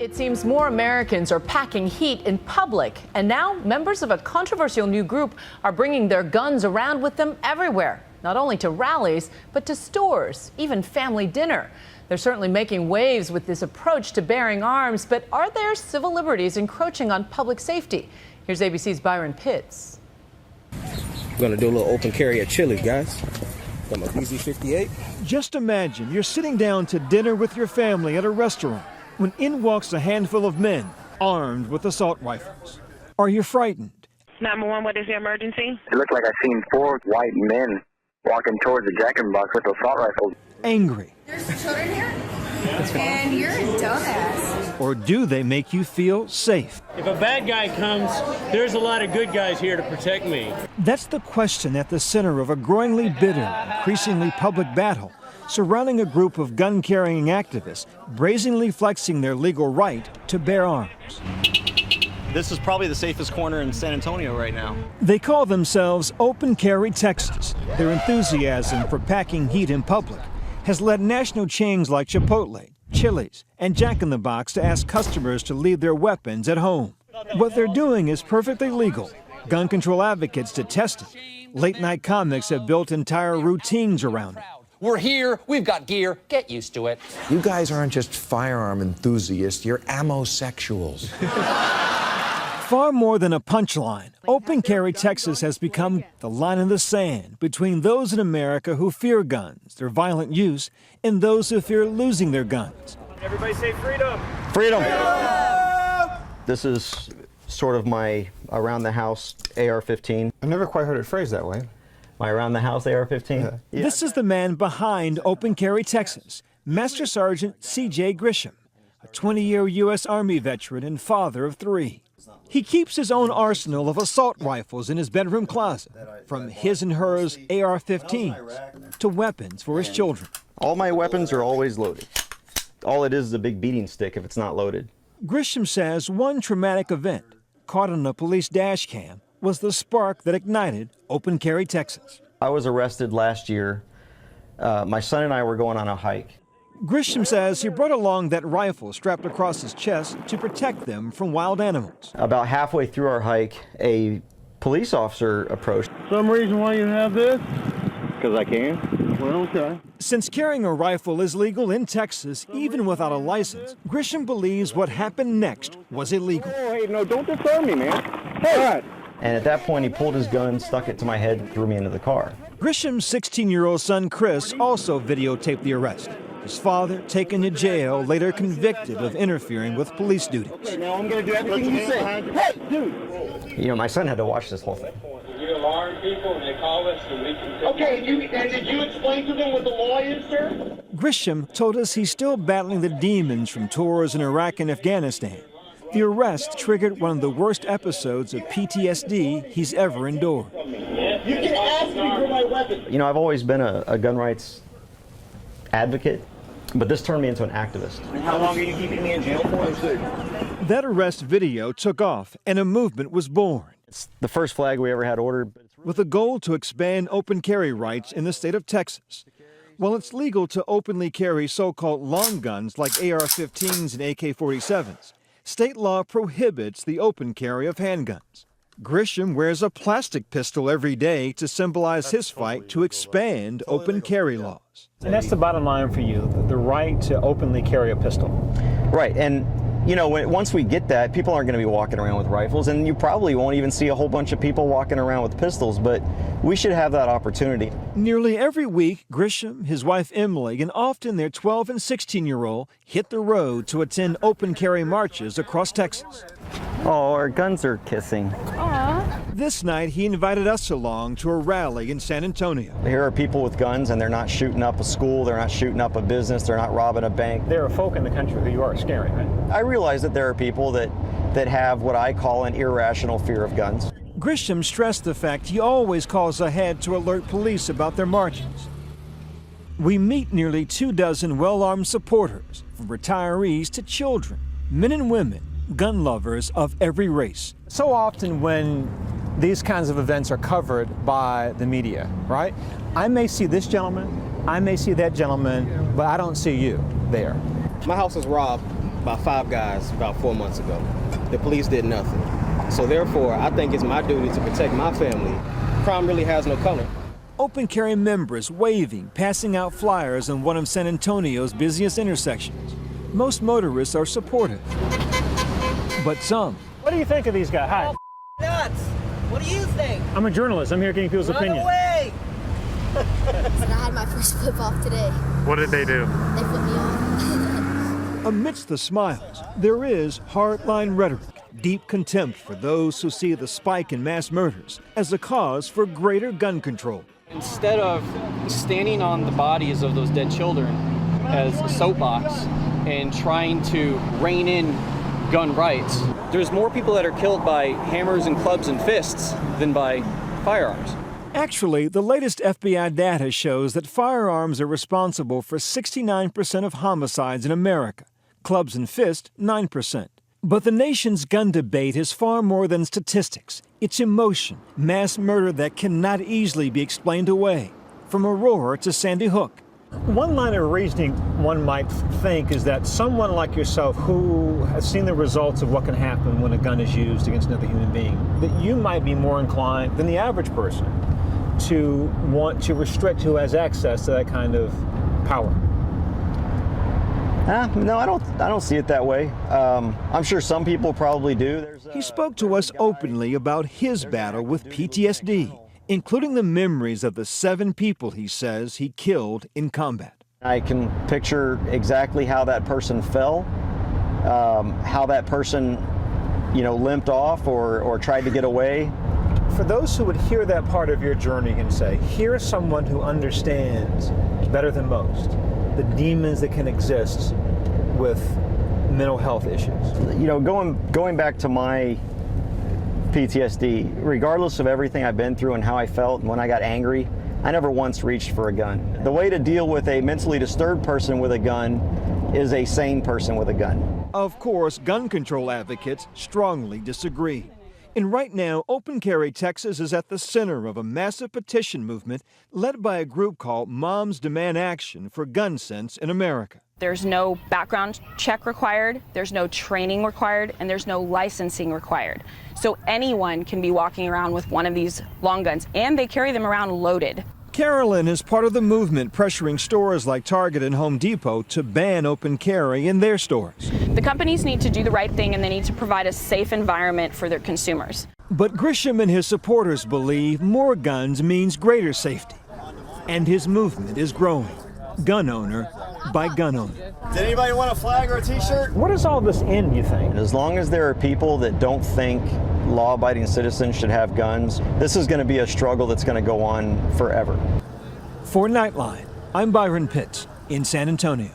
It seems more Americans are packing heat in public, and now members of a controversial new group are bringing their guns around with them everywhere, not only to rallies, but to stores, even family dinner. They're certainly making waves with this approach to bearing arms, but are their civil liberties encroaching on public safety? Here's ABC's Byron Pitts. We're going to do a little open carry at Chili's, guys. Got my BZ-58. Just imagine you're sitting down to dinner with your family at a restaurant when in walks a handful of men armed with assault rifles. Are you frightened? 911, what is the emergency? It looked like I seen 4 white men walking towards the Jack in the Box with assault rifles. Angry. There's children here, and you're a dumbass. Or do they make you feel safe? If a bad guy comes, there's a lot of good guys here to protect me. That's the question at the center of a growingly bitter, increasingly public battle surrounding a group of gun-carrying activists brazenly flexing their legal right to bear arms. This is probably the safest corner in San Antonio right now. They call themselves Open Carry Texas. Their enthusiasm for packing heat in public has led national chains like Chipotle, Chili's, and Jack in the Box to ask customers to leave their weapons at home. What they're doing is perfectly legal. Gun control advocates detest it. Late-night comics have built entire routines around it. We're here, we've got gear, get used to it. You guys aren't just firearm enthusiasts, you're ammo-sexuals. Far more than a punchline, Open Carry Texas has become the line in the sand between those in America who fear guns, their violent use, and those who fear losing their guns. Everybody say freedom. Freedom! This is sort of my around-the-house AR-15. I've never quite heard it phrased that way. My around-the-house AR-15? Yeah. This is the man behind Open Carry Texas, Master Sergeant C.J. Grisham, a 20-year U.S. Army veteran and father of 3. He keeps his own arsenal of assault rifles in his bedroom closet, from his and hers AR-15s to weapons for his children. All my weapons are always loaded. All it is a big beating stick if it's not loaded. Grisham says one traumatic event, caught on a police dash cam, was the spark that ignited Open Carry Texas. I was arrested last year. My son and I were going on a hike. Grisham says he brought along that rifle strapped across his chest to protect them from wild animals. About halfway through our hike, a police officer approached. Some reason why you have this? Because I can. Well, okay. Since carrying a rifle is legal in Texas, even without a license, Grisham believes what happened next was illegal. Oh, hey, no, don't disturb me, man. Hey! All right. And at that point, he pulled his gun, stuck it to my head, and threw me into the car. Grisham's 16-year-old son, Chris, also videotaped the arrest. His father, taken to jail, later convicted of interfering with police duties. Okay, now I'm going to do everything you say. Hey, dude! You know, my son had to watch this whole thing. You alarm people and they call us so we can... Okay, and did you explain to them what the law is, sir? Grisham told us he's still battling the demons from tours in Iraq and Afghanistan. The arrest triggered one of the worst episodes of PTSD he's ever endured. You can ask me for my weapon. You know, I've always been a gun rights advocate, but this turned me into an activist. And how long are you keeping me in jail for? That arrest video took off, and a movement was born. It's the first flag we ever had ordered. With a goal to expand open carry rights in the state of Texas. While it's legal to openly carry so-called long guns like AR-15s and AK-47s, state law prohibits the open carry of handguns. Grisham wears a plastic pistol every day to symbolize his fight to expand open carry laws. And that's the bottom line for you, the right to openly carry a pistol. Right, and you know, once we get that, people aren't going to be walking around with rifles, and you probably won't even see a whole bunch of people walking around with pistols, but we should have that opportunity. Nearly every week, Grisham, his wife Emily, and often their 12 and 16-year-old hit the road to attend open carry marches across Texas. Oh, our guns are kissing. Aww. This night, he invited us along to a rally in San Antonio. Here are people with guns, and they're not shooting up a school, they're not shooting up a business, they're not robbing a bank. There are folk in the country who you are scaring, right? I realize that there are people that have what I call an irrational fear of guns. Grisham stressed the fact he always calls ahead to alert police about their marches. We meet nearly 24 well-armed supporters, from retirees to children, men and women, gun lovers of every race. So often when these kinds of events are covered by the media, right? I may see this gentleman, I may see that gentleman, but I don't see you there. My house was robbed by 5 guys about 4 months ago. The police did nothing. So therefore, I think it's my duty to protect my family. Crime really has no color. Open carry members waving, passing out flyers on one of San Antonio's busiest intersections. Most motorists are supportive, but some. What do you think of these guys? Hi. Nuts. What do you think? I'm a journalist. I'm here getting people's opinion. Run away. And I had my first flip off today. What did they do? They flipped me off. Amidst the smiles, there is hardline rhetoric, deep contempt for those who see the spike in mass murders as a cause for greater gun control. Instead of standing on the bodies of those dead children as a soapbox and trying to rein in gun rights, there's more people that are killed by hammers and clubs and fists than by firearms. Actually, the latest FBI data shows that firearms are responsible for 69% of homicides in America, clubs and fists 9%. But the nation's gun debate is far more than statistics. It's emotion, mass murder that cannot easily be explained away, from Aurora to Sandy Hook. One line of reasoning one might think is that someone like yourself who has seen the results of what can happen when a gun is used against another human being, that you might be more inclined than the average person to want to restrict who has access to that kind of power. No, I don't see it that way. I'm sure some people probably do. He spoke to us openly about his battle with PTSD, including the memories of the 7 people he says he killed in combat. I can picture exactly how that person fell, how that person, limped off or tried to get away. For those who would hear that part of your journey and say, here's someone who understands better than most the demons that can exist with mental health issues. Going back to my PTSD, regardless of everything I've been through and how I felt and when I got angry, I never once reached for a gun. The way to deal with a mentally disturbed person with a gun is a sane person with a gun. Of course, gun control advocates strongly disagree. And right now, Open Carry Texas is at the center of a massive petition movement led by a group called Moms Demand Action for Gun Sense in America. There's no background check required, there's no training required, and there's no licensing required. So anyone can be walking around with one of these long guns, and they carry them around loaded. Carolyn is part of the movement pressuring stores like Target and Home Depot to ban open carry in their stores. The companies need to do the right thing, and they need to provide a safe environment for their consumers. But Grisham and his supporters believe more guns means greater safety. And his movement is growing, gun owner by gun owner. Did anybody want a flag or a t-shirt? What does all this end, you think? As long as there are people that don't think law-abiding citizens should have guns, this is going to be a struggle that's going to go on forever. For Nightline, I'm Byron Pitts in San Antonio.